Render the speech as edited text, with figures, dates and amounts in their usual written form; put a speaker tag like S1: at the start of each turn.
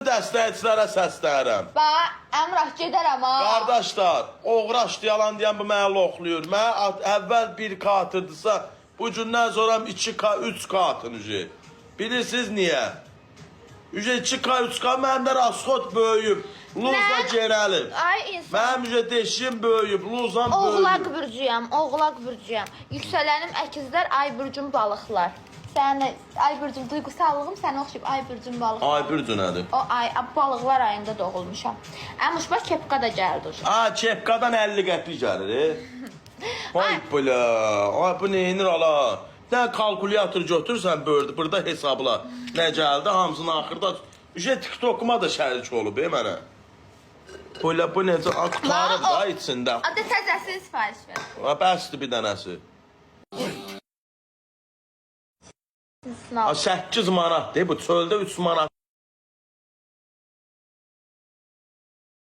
S1: Dəstəkçilərə səslənirəm.
S2: Bax, Əmrah gedərəm ha.
S1: Qardaşlar, oğraş yalan deyən bu mənə oxluyur. Mən əvvəl 1 katırdısa, bu gündən sonra 2K, 3K atın. Bilirsiniz niyə? 2K, 3K məndə rasxod böyüyüb. Luza gerəlib.
S2: Ay insan.
S1: Mənim deşiyim böyüyüb, luzam böyüyüb.
S2: Oğlaq bürcüyəm. Yüksələnim əkizlər, ay bürcüm balıqlar. Sən ay bürcüm duygusallığım sənə oxşayıb ay bürcüm balıqlar.
S1: Ay bürcü nədir?
S2: O ay balıqlar ayında doğulmuşam. Əmuş bax kepka da gəldi uşaq.
S1: Kepkadan 50 qəpik gəlir. Ay bula, ay bu neyinir ala? Sən kalkulyator götürsən burada hesabla. Nə gəldi hamısının axırda. TikTokuma da şərik olub mənə. Bula bu necə aktarıb da içində.
S2: Adı təzəsini sifariş ver.
S1: Bəsdir bir dənəsi. 8 manat de bu çöldə 3 manat.